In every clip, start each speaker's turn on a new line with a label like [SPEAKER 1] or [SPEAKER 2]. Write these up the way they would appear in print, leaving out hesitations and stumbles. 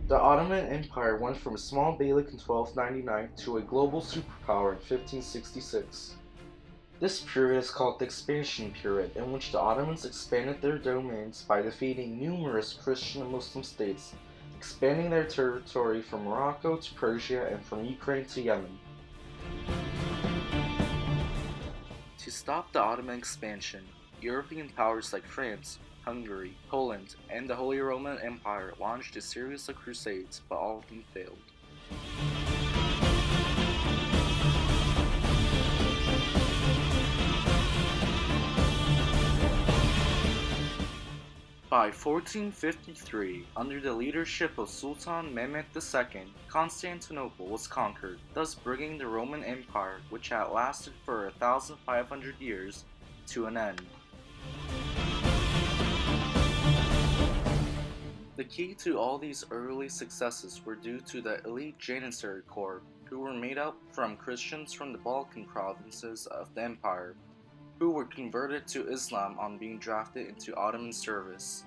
[SPEAKER 1] The Ottoman Empire went from a small beylik in 1299 to a global superpower in 1566. This period is called the expansion period, in which the Ottomans expanded their domains by defeating numerous Christian and Muslim states, expanding their territory from Morocco to Persia and from Ukraine to Yemen. To stop the Ottoman expansion, European powers like France, Hungary, Poland, and the Holy Roman Empire launched a series of crusades, but all of them failed. By 1453, under the leadership of Sultan Mehmed II, Constantinople was conquered, thus bringing the Roman Empire, which had lasted for 1,500 years, to an end. The key to all these early successes were due to the elite Janissary Corps, who were made up from Christians from the Balkan provinces of the empire, who were converted to Islam on being drafted into Ottoman service.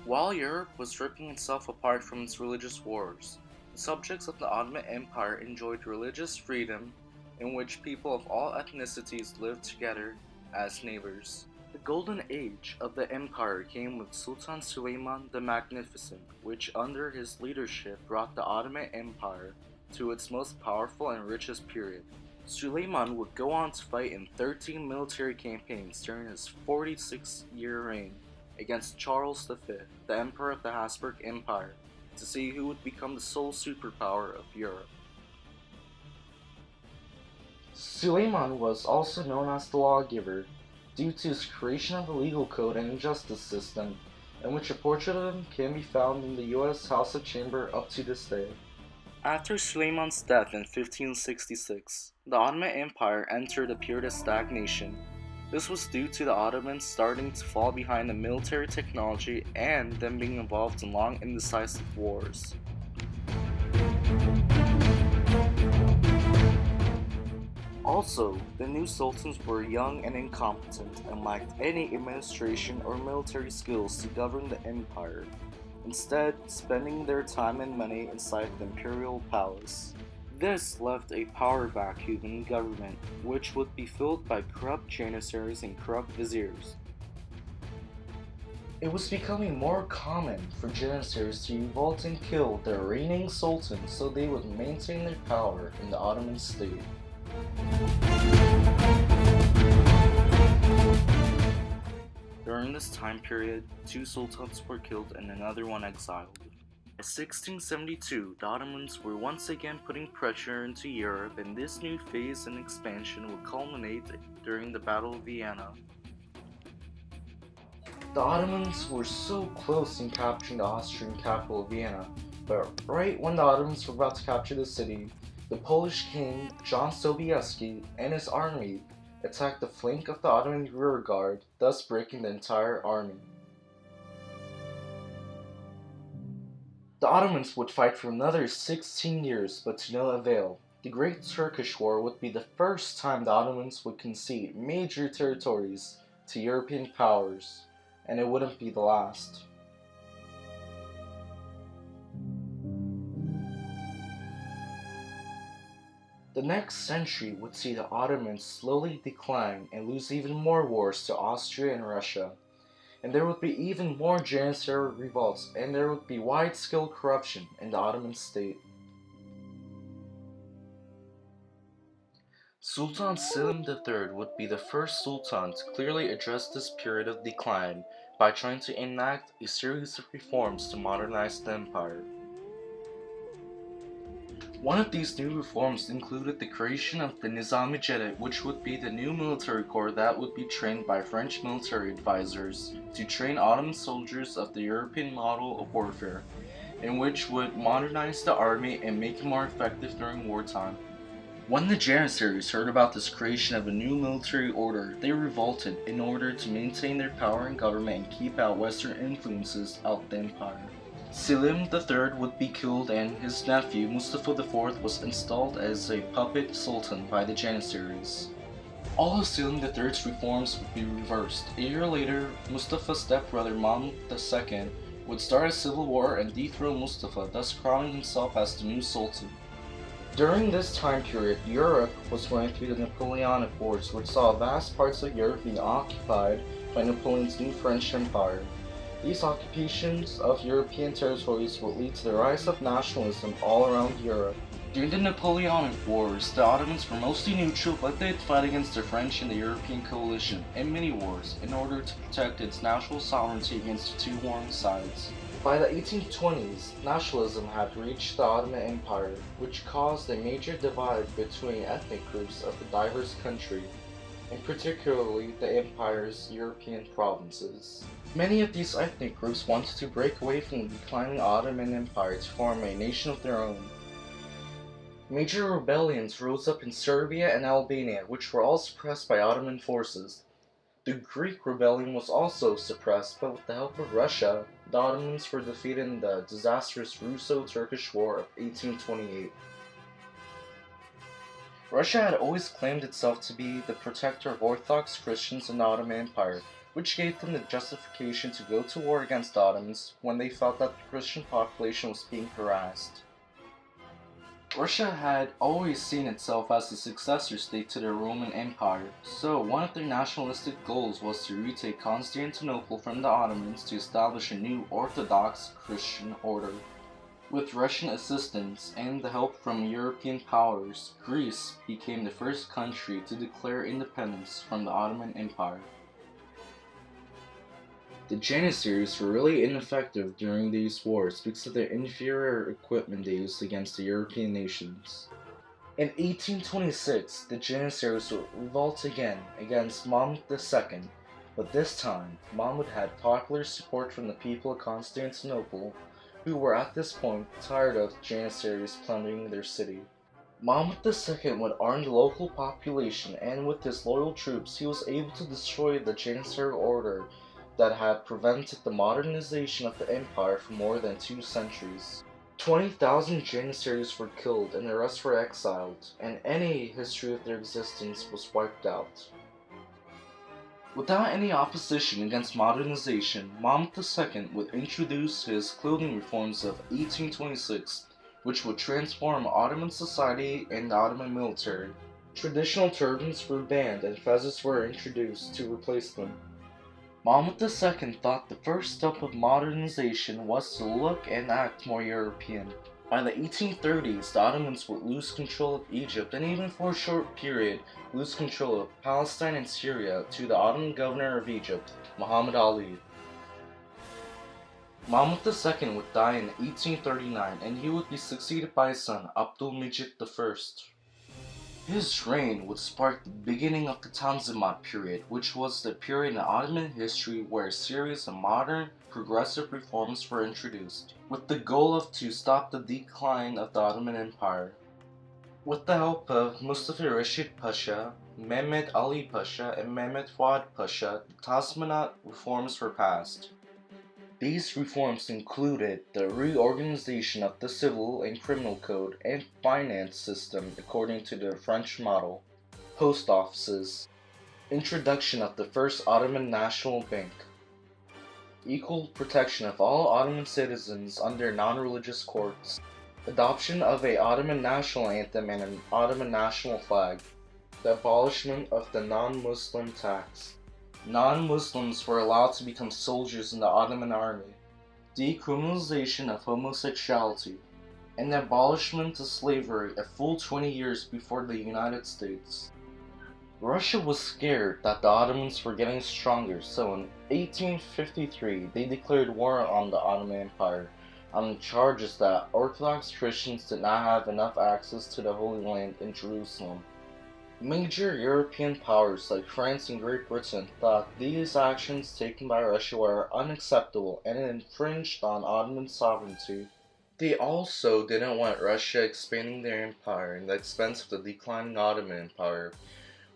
[SPEAKER 1] While Europe was ripping itself apart from its religious wars, the subjects of the Ottoman Empire enjoyed religious freedom in which people of all ethnicities lived together as neighbors. The golden age of the empire came with Sultan Süleyman the Magnificent, which under his leadership brought the Ottoman Empire to its most powerful and richest period. Süleyman would go on to fight in 13 military campaigns during his 46-year reign against Charles V, the Emperor of the Habsburg Empire, to see who would become the sole superpower of Europe. Süleyman was also known as the lawgiver, due to his creation of a legal code and justice system, in which a portrait of him can be found in the U.S. House of Chamber up to this day. After Süleyman's death in 1566, the Ottoman Empire entered a period of stagnation. This was due to the Ottomans starting to fall behind in military technology and them being involved in long indecisive wars. Also, the new sultans were young and incompetent and lacked any administration or military skills to govern the empire, instead spending their time and money inside the imperial palace. This left a power vacuum in government, which would be filled by corrupt janissaries and corrupt viziers. It was becoming more common for janissaries to revolt and kill their reigning sultan so they would maintain their power in the Ottoman state. During this time period, 2 sultans were killed and another one exiled. In 1672, the Ottomans were once again putting pressure into Europe, and this new phase in expansion would culminate during the Battle of Vienna. The Ottomans were so close in capturing the Austrian capital of Vienna, but right when the Ottomans were about to capture the city, the Polish king, John Sobieski, and his army attacked the flank of the Ottoman rearguard, thus breaking the entire army. The Ottomans would fight for another 16 years, but to no avail. The Great Turkish War would be the first time the Ottomans would concede major territories to European powers, and it wouldn't be the last. The next century would see the Ottomans slowly decline and lose even more wars to Austria and Russia. And there would be even more Janissary revolts, and there would be wide-scale corruption in the Ottoman state. Sultan Selim III would be the first sultan to clearly address this period of decline by trying to enact a series of reforms to modernize the empire. One of these new reforms included the creation of the Nizami-Jedid, which would be the new military corps that would be trained by French military advisors to train Ottoman soldiers of the European model of warfare, and which would modernize the army and make it more effective during wartime. When the Janissaries heard about this creation of a new military order, they revolted in order to maintain their power in government and keep out Western influences out the empire. Selim III would be killed, and his nephew Mustafa IV was installed as a puppet sultan by the Janissaries. All of Selim III's reforms would be reversed. A year later, Mustafa's stepbrother Mahmud II would start a civil war and dethrone Mustafa, thus crowning himself as the new sultan. During this time period, Europe was going through the Napoleonic Wars, which saw vast parts of Europe being occupied by Napoleon's new French Empire. These occupations of European territories would lead to the rise of nationalism all around Europe. During the Napoleonic Wars, the Ottomans were mostly neutral, but they'd fight against the French and the European coalition in many wars in order to protect its national sovereignty against the two warring sides. By the 1820s, nationalism had reached the Ottoman Empire, which caused a major divide between ethnic groups of the diverse country, and particularly the empire's European provinces. Many of these ethnic groups wanted to break away from the declining Ottoman Empire to form a nation of their own. Major rebellions rose up in Serbia and Albania, which were all suppressed by Ottoman forces. The Greek rebellion was also suppressed, but with the help of Russia, the Ottomans were defeated in the disastrous Russo-Turkish War of 1828. Russia had always claimed itself to be the protector of Orthodox Christians in the Ottoman Empire, which gave them the justification to go to war against the Ottomans when they felt that the Christian population was being harassed. Russia had always seen itself as the successor state to the Roman Empire, so one of their nationalistic goals was to retake Constantinople from the Ottomans to establish a new Orthodox Christian order. With Russian assistance and the help from European powers, Greece became the first country to declare independence from the Ottoman Empire. The Janissaries were really ineffective during these wars because of their inferior equipment they used against the European nations. In 1826, the Janissaries would revolt again against Mahmud II, but this time, Mahmud had popular support from the people of Constantinople, who were at this point tired of Janissaries plundering their city. Mahmud II would arm the local population, and with his loyal troops, he was able to destroy the Janissary order that had prevented the modernization of the empire for more than 2 centuries. 20,000 Janissaries were killed and the rest were exiled, and any history of their existence was wiped out. Without any opposition against modernization, Mahmud II would introduce his clothing reforms of 1826, which would transform Ottoman society and the Ottoman military. Traditional turbans were banned and fezzes were introduced to replace them. Mahmud II thought the first step of modernization was to look and act more European. By the 1830s, the Ottomans would lose control of Egypt and even for a short period lose control of Palestine and Syria to the Ottoman governor of Egypt, Muhammad Ali. Mahmud II would die in 1839 and he would be succeeded by his son Abdülmecit I. His reign would spark the beginning of the Tanzimat period, which was the period in Ottoman history where a series of modern, progressive reforms were introduced, with the goal to stop the decline of the Ottoman Empire. With the help of Mustafa Reşit Pasha, Mehmet Ali Pasha, and Mehmet Fuad Pasha, the Tanzimat reforms were passed. These reforms included the reorganization of the civil and criminal code and finance system according to the French model, post offices, introduction of the first Ottoman National Bank, equal protection of all Ottoman citizens under non-religious courts, adoption of an Ottoman national anthem and an Ottoman national flag, the abolishment of the non-Muslim tax. Non-Muslims were allowed to become soldiers in the Ottoman army, decriminalization of homosexuality, and the abolishment of slavery a full 20 years before the United States. Russia was scared that the Ottomans were getting stronger, so in 1853 they declared war on the Ottoman Empire on the charges that Orthodox Christians did not have enough access to the Holy Land in Jerusalem. Major European powers like France and Great Britain thought these actions taken by Russia were unacceptable and infringed on Ottoman sovereignty. They also didn't want Russia expanding their empire at the expense of the declining Ottoman Empire,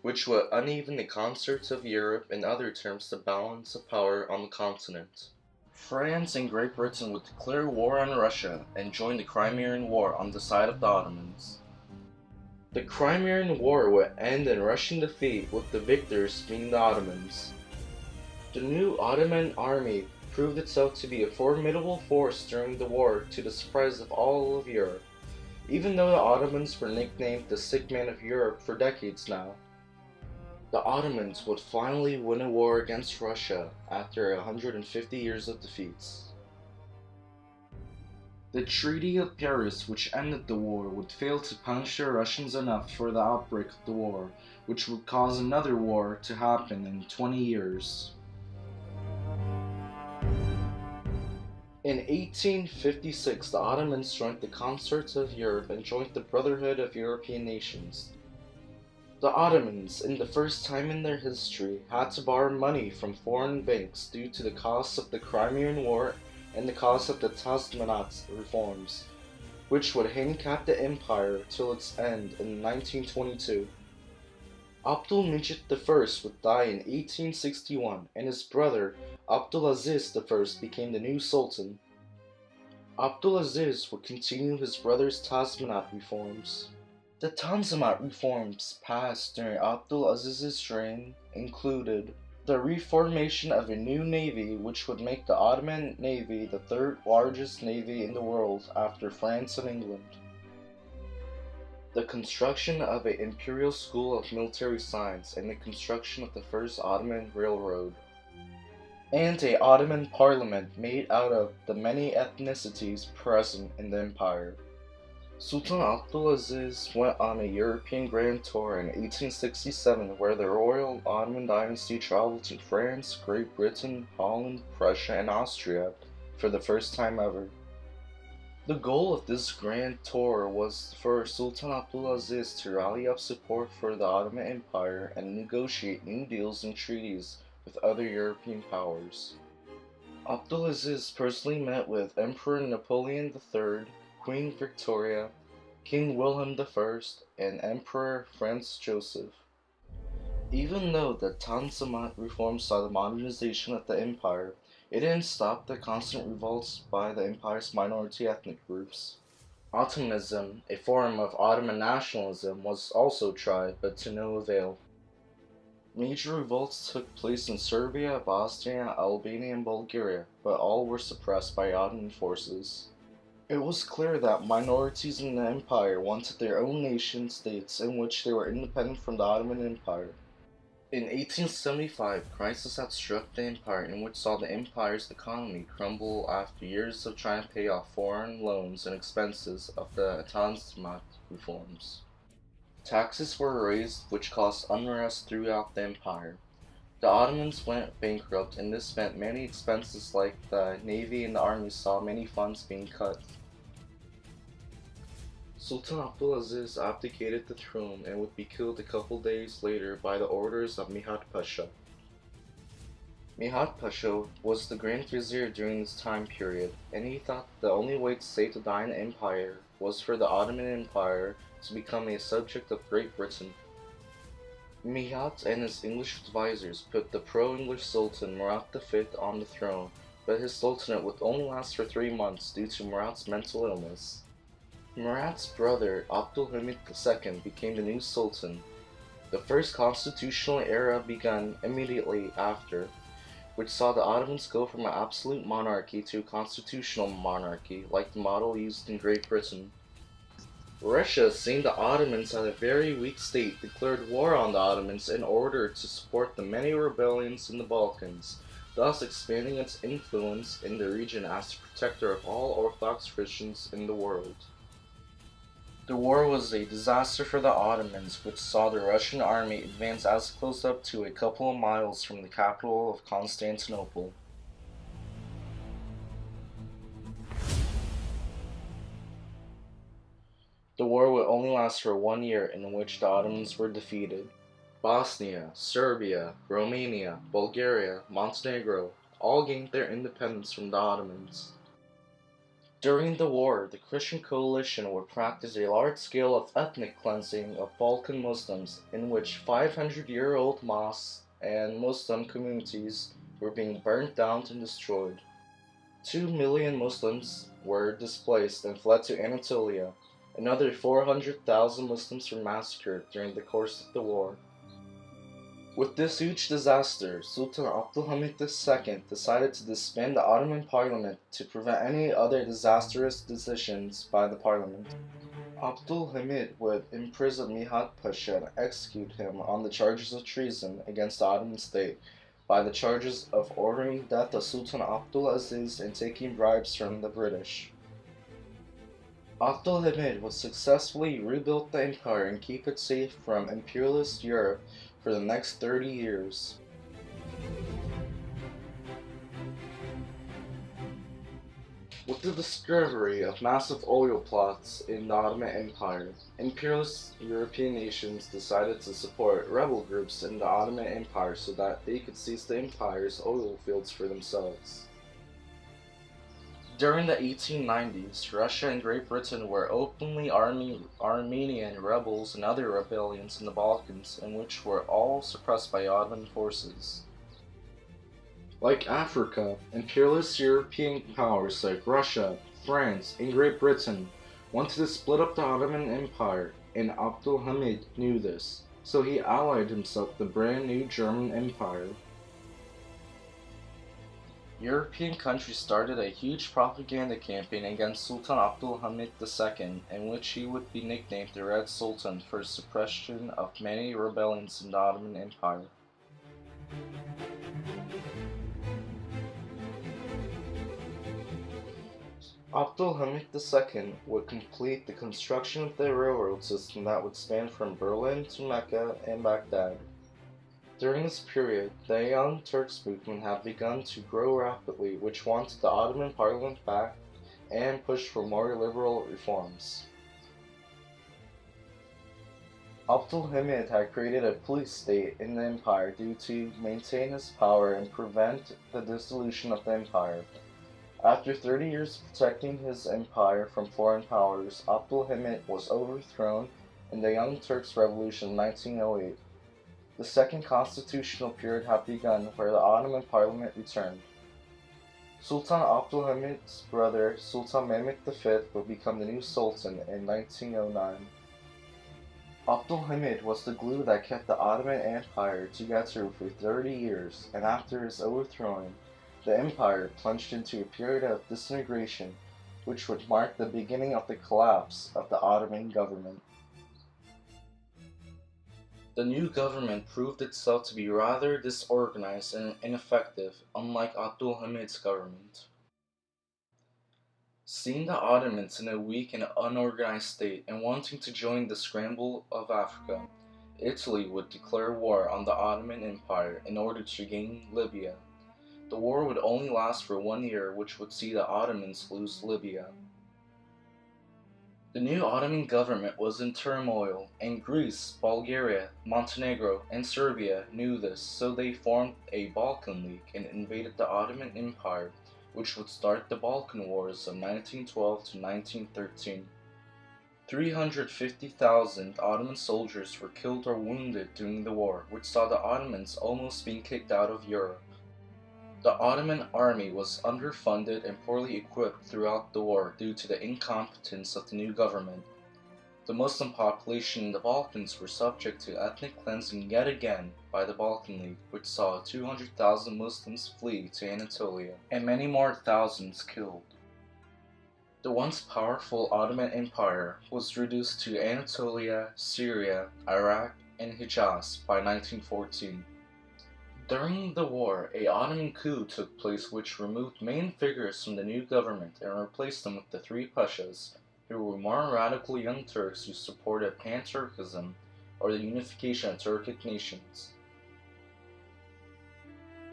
[SPEAKER 1] which would uneven the concerts of Europe and other terms the balance of power on the continent. France and Great Britain would declare war on Russia and join the Crimean War on the side of the Ottomans. The Crimean War would end in Russian defeat, with the victors being the Ottomans. The new Ottoman army proved itself to be a formidable force during the war, to the surprise of all of Europe, even though the Ottomans were nicknamed the sick man of Europe for decades now. The Ottomans would finally win a war against Russia after 150 years of defeats. The Treaty of Paris, which ended the war, would fail to punish the Russians enough for the outbreak of the war, which would cause another war to happen in 20 years. In 1856, the Ottomans joined the Consorts of Europe and joined the Brotherhood of European Nations. The Ottomans, in the first time in their history, had to borrow money from foreign banks due to the costs of the Crimean War and the cost of the Tasmanat reforms, which would handicap the empire till its end in 1922. Abdülmecit I would die in 1861, and his brother Abdülaziz I became the new sultan. Abdülaziz would continue his brother's Tasmanat reforms. The Tanzimat reforms passed during Abdülaziz's reign included the reformation of a new navy, which would make the Ottoman Navy the third largest navy in the world after France and England, the construction of an imperial school of military science, and the construction of the first Ottoman railroad, and an Ottoman parliament made out of the many ethnicities present in the empire. Sultan Abdülaziz went on a European grand tour in 1867, where the royal Ottoman dynasty traveled to France, Great Britain, Holland, Prussia, and Austria for the first time ever. The goal of this grand tour was for Sultan Abdülaziz to rally up support for the Ottoman Empire and negotiate new deals and treaties with other European powers. Abdülaziz personally met with Emperor Napoleon III, Queen Victoria, King Wilhelm I, and Emperor Franz Joseph. Even though the Tanzimat reforms saw the modernization of the empire, it didn't stop the constant revolts by the empire's minority ethnic groups. Ottomanism, a form of Ottoman nationalism, was also tried, but to no avail. Major revolts took place in Serbia, Bosnia, Albania, and Bulgaria, but all were suppressed by Ottoman forces. It was clear that minorities in the empire wanted their own nation states in which they were independent from the Ottoman Empire. In 1875, crisis had struck the empire, in which saw the empire's economy crumble after years of trying to pay off foreign loans and expenses of the Tanzimat reforms. Taxes were raised, which caused unrest throughout the empire. The Ottomans went bankrupt, and this meant many expenses like the navy and the army saw many funds being cut. Sultan Abdülaziz abdicated the throne and would be killed a couple days later by the orders of Mihat Pasha. Mihat Pasha was the Grand Vizier during this time period, and he thought the only way to save the dying empire was for the Ottoman Empire to become a subject of Great Britain. Mihat and his English advisors put the pro-English Sultan Murat V on the throne, but his sultanate would only last for 3 months due to Murat's mental illness. Murat's brother Abdülhamid II became the new sultan. The first constitutional era began immediately after, which saw the Ottomans go from an absolute monarchy to a constitutional monarchy, like the model used in Great Britain. Russia, seeing the Ottomans had a very weak state, declared war on the Ottomans in order to support the many rebellions in the Balkans, thus expanding its influence in the region as the protector of all Orthodox Christians in the world. The war was a disaster for the Ottomans, which saw the Russian army advance as close up to a couple of miles from the capital of Constantinople. The war would only last for 1 year, in which the Ottomans were defeated. Bosnia, Serbia, Romania, Bulgaria, Montenegro all gained their independence from the Ottomans. During the war, the Christian coalition would practice a large scale of ethnic cleansing of Balkan Muslims, in which 500-year-old mosques and Muslim communities were being burnt down and destroyed. 2 million Muslims were displaced and fled to Anatolia, Another 400,000 Muslims were massacred during the course of the war. With this huge disaster, Sultan Abdulhamid II decided to disband the Ottoman parliament to prevent any other disastrous decisions by the parliament. Abdulhamid would imprison Mihad Pasha and execute him on the charges of treason against the Ottoman state by the charges of ordering the death of Sultan Abdulaziz and taking bribes from the British. Abdulhamid would successfully rebuild the empire and keep it safe from imperialist Europe for the next 30 years. With the discovery of massive oil plots in the Ottoman Empire, imperialist European nations decided to support rebel groups in the Ottoman Empire so that they could seize the empire's oil fields for themselves. During the 1890s, Russia and Great Britain were openly Armenian rebels and other rebellions in the Balkans, in which were all suppressed by Ottoman forces. Like Africa, imperialist European powers like Russia, France, and Great Britain wanted to split up the Ottoman Empire, and Abdulhamid knew this, so he allied himself with the brand new German Empire. European countries started a huge propaganda campaign against Sultan Abdulhamid II, in which he would be nicknamed the Red Sultan for his suppression of many rebellions in the Ottoman Empire. Abdulhamid II would complete the construction of the railroad system that would span from Berlin to Mecca and Baghdad. During this period, the Young Turks movement had begun to grow rapidly, which wanted the Ottoman parliament back and pushed for more liberal reforms. Abdulhamid had created a police state in the empire due to maintain his power and prevent the dissolution of the empire. After 30 years of protecting his empire from foreign powers, Abdulhamid was overthrown in the Young Turks Revolution in 1908. The second constitutional period had begun, where the Ottoman parliament returned. Sultan Abdulhamid's brother, Sultan Mehmed V, would become the new sultan in 1909. Abdulhamid was the glue that kept the Ottoman Empire together for 30 years, and after his overthrowing, the empire plunged into a period of disintegration, which would mark the beginning of the collapse of the Ottoman government. The new government proved itself to be rather disorganized and ineffective, unlike Abdulhamid's government. Seeing the Ottomans in a weak and unorganized state and wanting to join the scramble of Africa, Italy would declare war on the Ottoman Empire in order to gain Libya. The war would only last for 1 year, which would see the Ottomans lose Libya. The new Ottoman government was in turmoil, and Greece, Bulgaria, Montenegro, and Serbia knew this, so they formed a Balkan League and invaded the Ottoman Empire, which would start the Balkan Wars of 1912 to 1913. 350,000 Ottoman soldiers were killed or wounded during the war, which saw the Ottomans almost being kicked out of Europe. The Ottoman army was underfunded and poorly equipped throughout the war due to the incompetence of the new government. The Muslim population in the Balkans were subject to ethnic cleansing yet again by the Balkan League, which saw 200,000 Muslims flee to Anatolia, and many more thousands killed. The once powerful Ottoman Empire was reduced to Anatolia, Syria, Iraq, and Hijaz by 1914. During the war, a Ottoman coup took place which removed main figures from the new government and replaced them with the three Pashas, who were more radical young Turks who supported pan-Turkism or the unification of Turkic nations.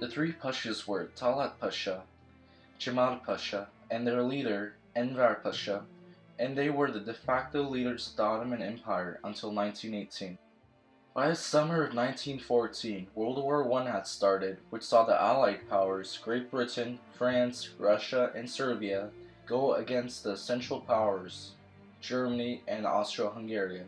[SPEAKER 1] The three Pashas were Talat Pasha, Cemal Pasha, and their leader, Enver Pasha, and they were the de facto leaders of the Ottoman Empire until 1918. By the summer of 1914, World War I had started, which saw the Allied powers, Great Britain, France, Russia, and Serbia, go against the Central Powers, Germany and Austro-Hungary.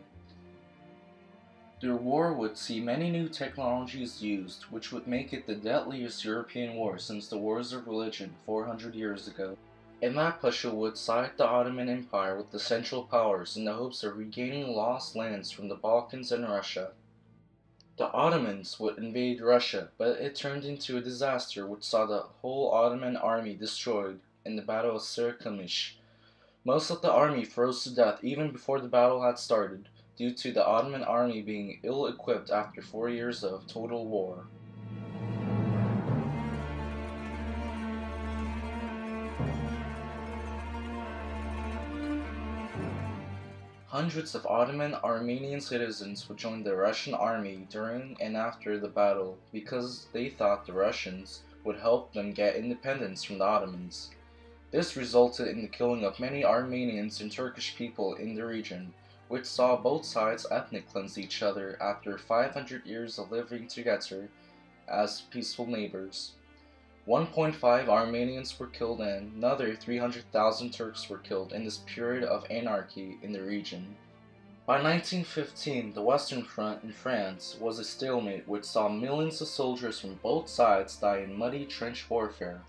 [SPEAKER 1] The war would see many new technologies used, which would make it the deadliest European war since the Wars of Religion 400 years ago. Enver Pasha would side the Ottoman Empire with the Central Powers in the hopes of regaining lost lands from the Balkans and Russia. The Ottomans would invade Russia, but it turned into a disaster which saw the whole Ottoman army destroyed in the Battle of Sarikamish. Most of the army froze to death even before the battle had started, due to the Ottoman army being ill-equipped after 4 years of total war. Hundreds of Ottoman Armenian citizens would join the Russian army during and after the battle because they thought the Russians would help them get independence from the Ottomans. This resulted in the killing of many Armenians and Turkish people in the region, which saw both sides ethnic cleanse each other after 500 years of living together as peaceful neighbors. 1.5 Armenians were killed and another 300,000 Turks were killed in this period of anarchy in the region. By 1915, the Western Front in France was a stalemate which saw millions of soldiers from both sides die in muddy trench warfare.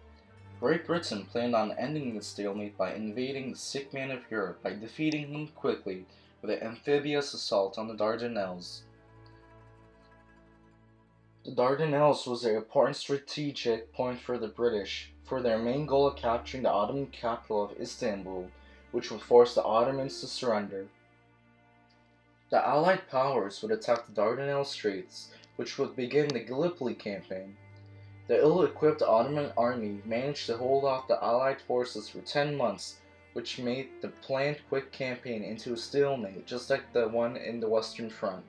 [SPEAKER 1] Great Britain planned on ending the stalemate by invading the sick man of Europe by defeating him quickly with an amphibious assault on the Dardanelles. The Dardanelles was an important strategic point for the British, for their main goal of capturing the Ottoman capital of Istanbul, which would force the Ottomans to surrender. The Allied powers would attack the Dardanelles Straits, which would begin the Gallipoli campaign. The ill-equipped Ottoman army managed to hold off the Allied forces for 10 months, which made the planned quick campaign into a stalemate just like the one in the Western Front.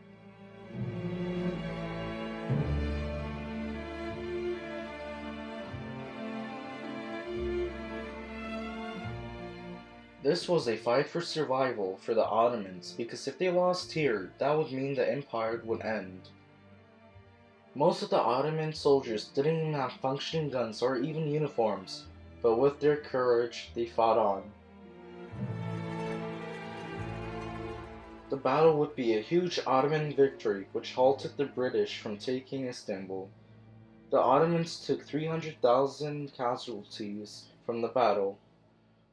[SPEAKER 1] This was a fight for survival for the Ottomans because if they lost here, that would mean the empire would end. Most of the Ottoman soldiers didn't even have functioning guns or even uniforms, but with their courage, they fought on. The battle would be a huge Ottoman victory which halted the British from taking Istanbul. The Ottomans took 300,000 casualties from the battle.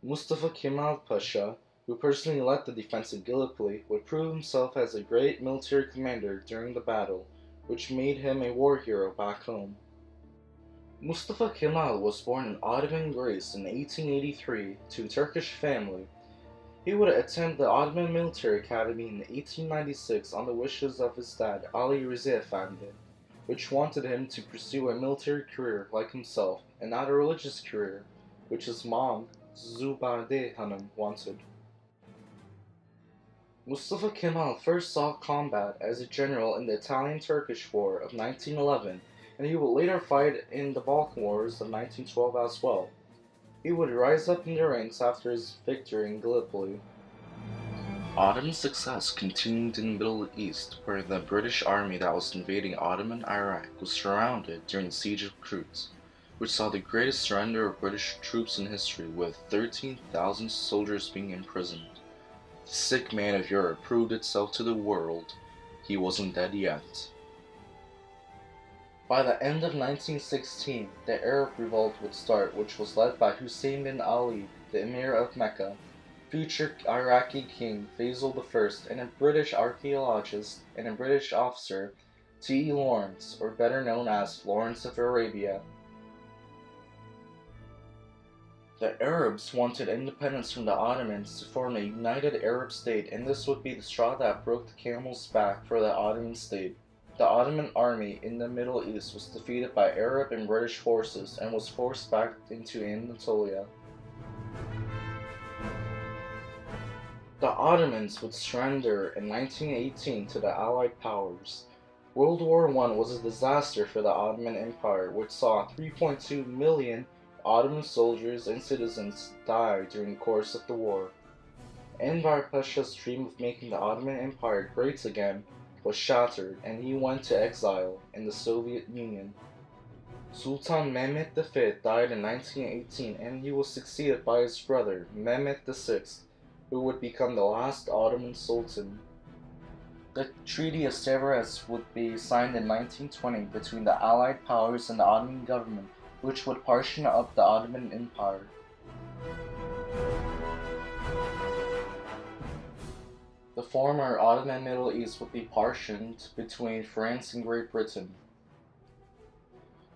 [SPEAKER 1] Mustafa Kemal Pasha, who personally led the defense of Gallipoli, would prove himself as a great military commander during the battle, which made him a war hero back home. Mustafa Kemal was born in Ottoman Greece in 1883 to a Turkish family. He would attend the Ottoman Military Academy in 1896 on the wishes of his dad, Ali Reza Efendi, which wanted him to pursue a military career like himself and not a religious career, which his mom, Zubade Hanım, wanted. Mustafa Kemal first saw combat as a general in the Italian-Turkish War of 1911, and he would later fight in the Balkan Wars of 1912 as well. He would rise up in the ranks after his victory in Gallipoli. Ottoman success continued in the Middle East, where the British army that was invading Ottoman Iraq was surrounded during the Siege of Crete, which saw the greatest surrender of British troops in history, with 13,000 soldiers being imprisoned. The sick man of Europe proved itself to the world. He wasn't dead yet. By the end of 1916, the Arab Revolt would start, which was led by Hussein bin Ali, the Emir of Mecca, future Iraqi King Faisal I, and a British archaeologist and a British officer, T. Lawrence, or better known as Lawrence of Arabia. The Arabs wanted independence from the Ottomans to form a united Arab state, and this would be the straw that broke the camel's back for the Ottoman state. The Ottoman army in the Middle East was defeated by Arab and British forces and was forced back into Anatolia. The Ottomans would surrender in 1918 to the Allied powers. World War I was a disaster for the Ottoman Empire, which saw 3.2 million Ottoman soldiers and citizens die during the course of the war. Enver Pasha's dream of making the Ottoman Empire great again was shattered, and he went to exile in the Soviet Union. Sultan Mehmed V died in 1918, and he was succeeded by his brother, Mehmed VI, who would become the last Ottoman Sultan. The Treaty of Sevres would be signed in 1920 between the Allied powers and the Ottoman government, which would partition up the Ottoman Empire. The former Ottoman Middle East would be partitioned between France and Great Britain.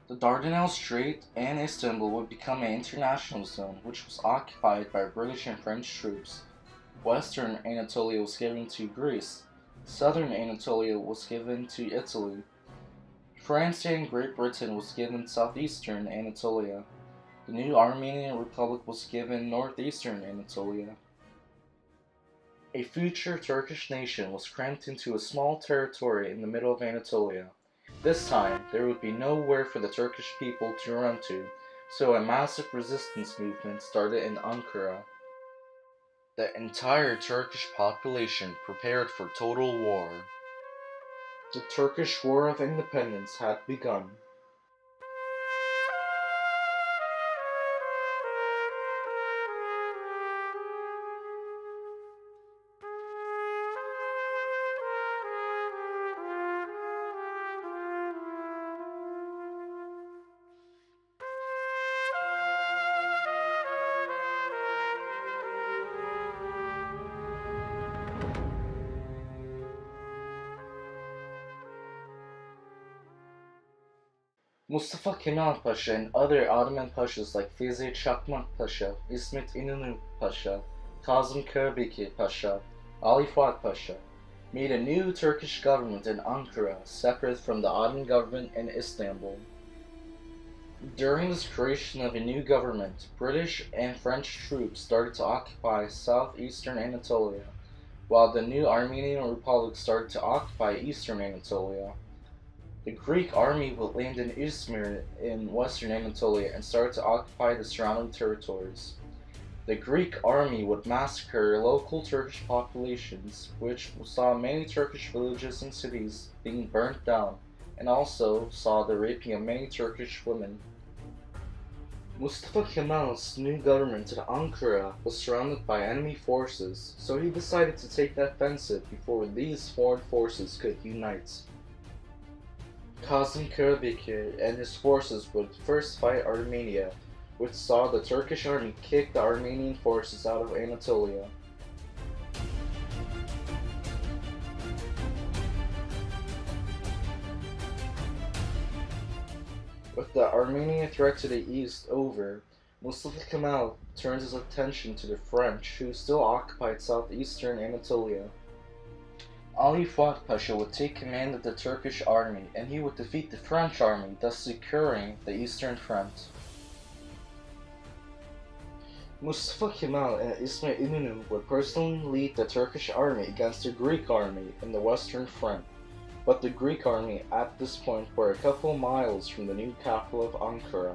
[SPEAKER 1] The Dardanelles Strait and Istanbul would become an international zone, which was occupied by British and French troops. Western Anatolia was given to Greece. Southern Anatolia was given to Italy. France and Great Britain was given southeastern Anatolia. The new Armenian Republic was given northeastern Anatolia. A future Turkish nation was cramped into a small territory in the middle of Anatolia. This time, there would be nowhere for the Turkish people to run to, so a massive resistance movement started in Ankara. The entire Turkish population prepared for total war. The Turkish War of Independence had begun. Mustafa Kemal Pasha and other Ottoman pashas like Fezhi Çakmak Pasha, İsmet İnönü Pasha, Kazım Karabekir Pasha, Ali Fuat Pasha made a new Turkish government in Ankara, separate from the Ottoman government in Istanbul. During this creation of a new government, British and French troops started to occupy southeastern Anatolia, while the new Armenian Republic started to occupy eastern Anatolia. The Greek army would land in Izmir in western Anatolia and start to occupy the surrounding territories. The Greek army would massacre local Turkish populations, which saw many Turkish villages and cities being burnt down, and also saw the raping of many Turkish women. Mustafa Kemal's new government in Ankara was surrounded by enemy forces, so he decided to take the offensive before these foreign forces could unite. Kazım Karabekir and his forces would first fight Armenia, which saw the Turkish army kick the Armenian forces out of Anatolia. With the Armenian threat to the east over, Mustafa Kemal turned his attention to the French, who still occupied southeastern Anatolia. Ali Fuat Pasha would take command of the Turkish army, and he would defeat the French army, thus securing the Eastern Front. Mustafa Kemal and İsmet İnönü would personally lead the Turkish army against the Greek army in the Western Front, but the Greek army at this point were a couple miles from the new capital of Ankara.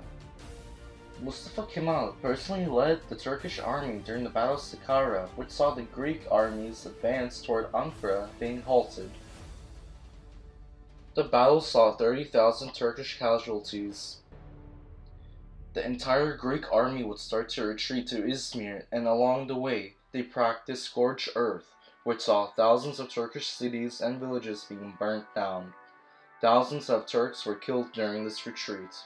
[SPEAKER 1] Mustafa Kemal personally led the Turkish army during the Battle of Saqqara, which saw the Greek army's advance toward Ankara being halted. The battle saw 30,000 Turkish casualties. The entire Greek army would start to retreat to Izmir, and along the way, they practiced scorched earth, which saw thousands of Turkish cities and villages being burnt down. Thousands of Turks were killed during this retreat.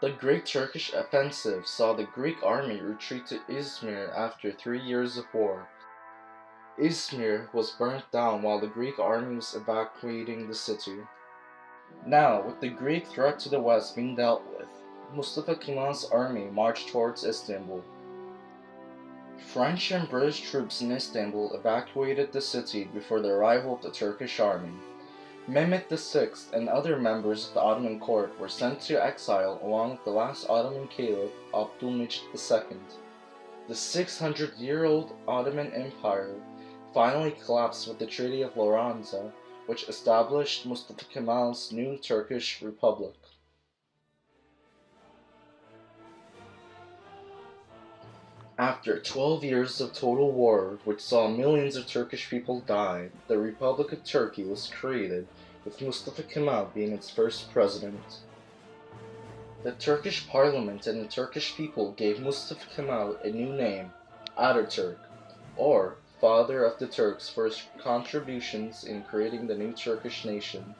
[SPEAKER 1] The Great Turkish offensive saw the Greek army retreat to Izmir after 3 years of war. Izmir was burnt down while the Greek army was evacuating the city. Now, with the Greek threat to the west being dealt with, Mustafa Kemal's army marched towards Istanbul. French and British troops in Istanbul evacuated the city before the arrival of the Turkish army. Mehmet VI and other members of the Ottoman court were sent to exile along with the last Ottoman caliph, Abdülmecid II. The 600-year-old Ottoman Empire finally collapsed with the Treaty of Lorenzo, which established Mustafa Kemal's new Turkish Republic. After 12 years of total war, which saw millions of Turkish people die, the Republic of Turkey was created, with Mustafa Kemal being its first president. The Turkish parliament and the Turkish people gave Mustafa Kemal a new name, Ataturk, or Father of the Turks, for his contributions in creating the new Turkish nation.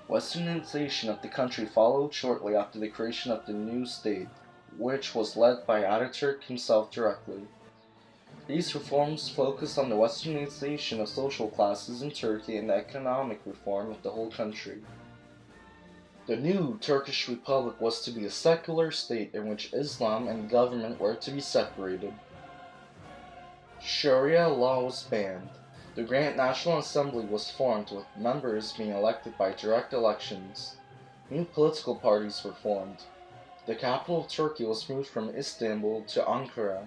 [SPEAKER 1] Westernization of the country followed shortly after the creation of the new state, which was led by Ataturk himself directly. These reforms focused on the westernization of social classes in Turkey and the economic reform of the whole country. The new Turkish Republic was to be a secular state in which Islam and government were to be separated. Sharia law was banned. The Grand National Assembly was formed with members being elected by direct elections. New political parties were formed. The capital of Turkey was moved from Istanbul to Ankara.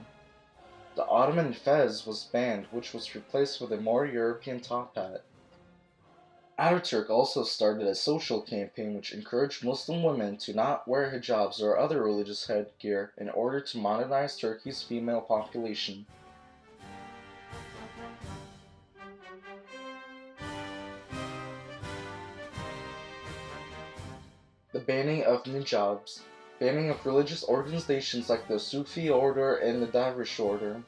[SPEAKER 1] The Ottoman fez was banned, which was replaced with a more European top hat. Ataturk also started a social campaign which encouraged Muslim women to not wear hijabs or other religious headgear in order to modernize Turkey's female population. The banning of hijabs, banning of religious organizations like the Sufi order and the Dervish order.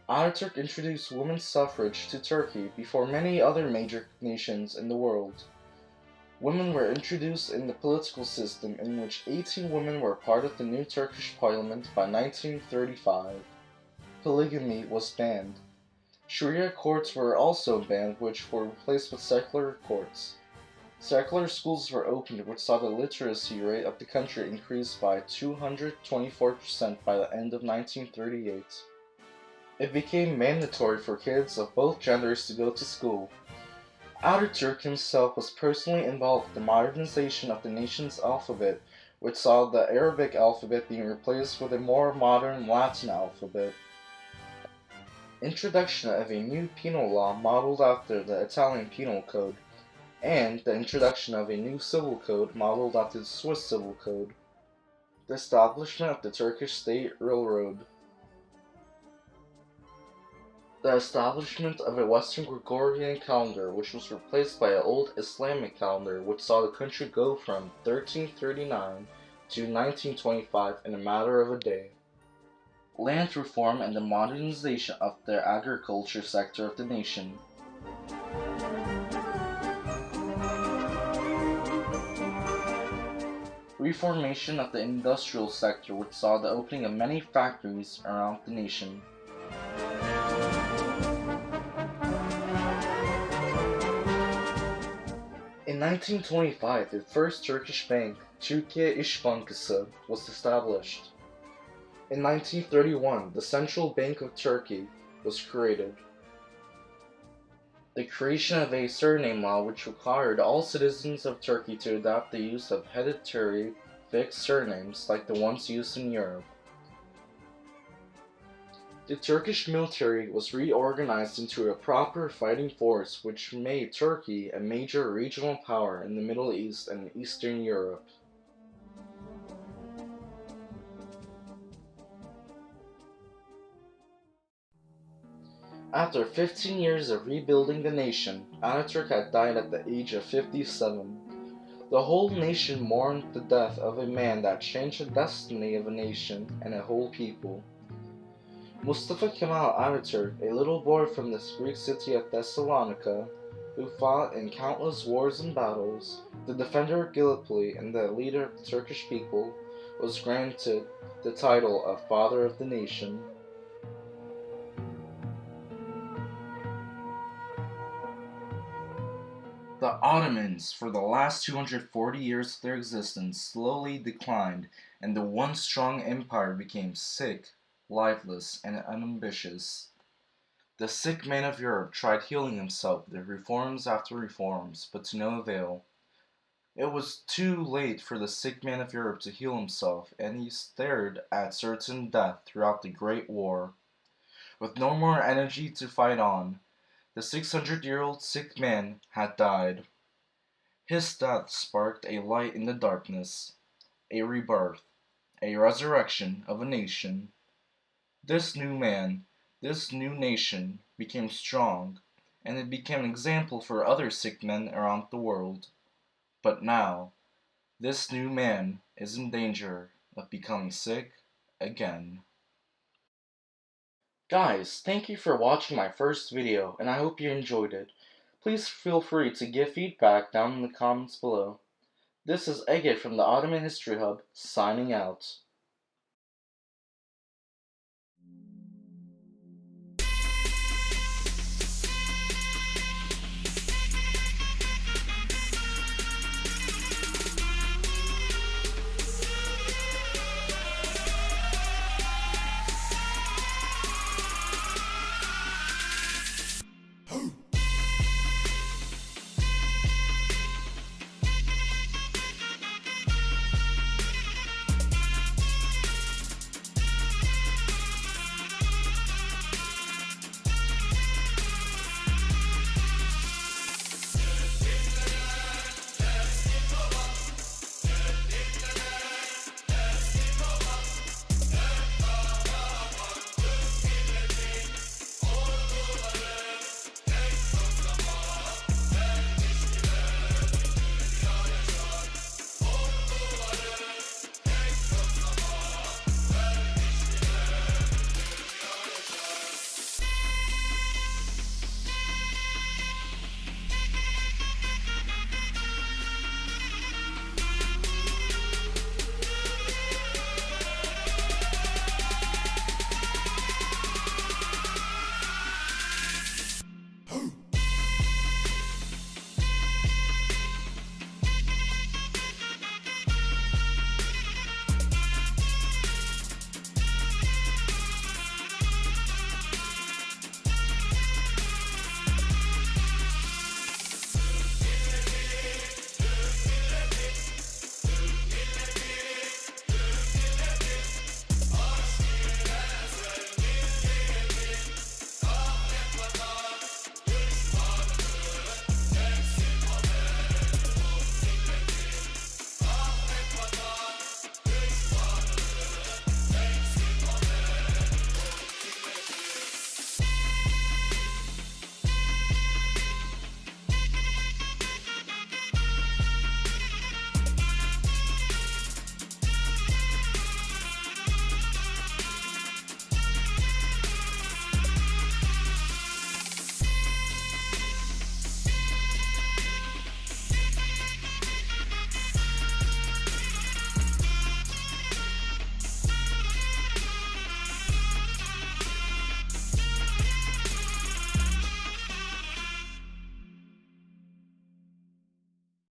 [SPEAKER 1] Ataturk introduced women's suffrage to Turkey before many other major nations in the world. Women were introduced in the political system, in which 18 women were part of the new Turkish parliament by 1935. Polygamy was banned. Sharia courts were also banned, which were replaced with secular courts. Secular schools were opened, which saw the literacy rate of the country increase by 224% by the end of 1938. It became mandatory for kids of both genders to go to school. Ataturk himself was personally involved with the modernization of the nation's alphabet, which saw the Arabic alphabet being replaced with a more modern Latin alphabet. Introduction of a new penal law modeled after the Italian Penal Code, and the introduction of a new civil code modeled after the Swiss Civil Code. The establishment of the Turkish State Railroad. The establishment of a Western Gregorian calendar, which was replaced by an old Islamic calendar, which saw the country go from 1339 to 1925 in a matter of a day. Land reform and the modernization of the agriculture sector of the nation. Reformation of the industrial sector, which saw the opening of many factories around the nation. In 1925, the first Turkish bank, Türkiye İş Bankası, was established. In 1931, the Central Bank of Turkey was created. The creation of a surname law which required all citizens of Turkey to adopt the use of hereditary fixed surnames like the ones used in Europe. The Turkish military was reorganized into a proper fighting force which made Turkey a major regional power in the Middle East and Eastern Europe. After 15 years of rebuilding the nation, Ataturk had died at the age of 57. The whole nation mourned the death of a man that changed the destiny of a nation and a whole people. Mustafa Kemal Ataturk, a little boy from the Greek city of Thessalonica, who fought in countless wars and battles, the defender of Gallipoli and the leader of the Turkish people, was granted the title of Father of the Nation. The Ottomans, for the last 240 years of their existence, slowly declined, and the once strong empire became sick, lifeless, and unambitious. The sick man of Europe tried healing himself with reforms after reforms, but to no avail. It was too late for the sick man of Europe to heal himself, and he stared at certain death throughout the Great War. With no more energy to fight on, the 600-year-old sick man had died. His death sparked a light in the darkness, a rebirth, a resurrection of a nation. This new man, this new nation, became strong, and it became an example for other sick men around the world. But now, this new man is in danger of becoming sick again. Guys, thank you for watching my first video, and I hope you enjoyed it. Please feel free to give feedback down in the comments below. This is Ege from the Ottoman History Hub, signing out.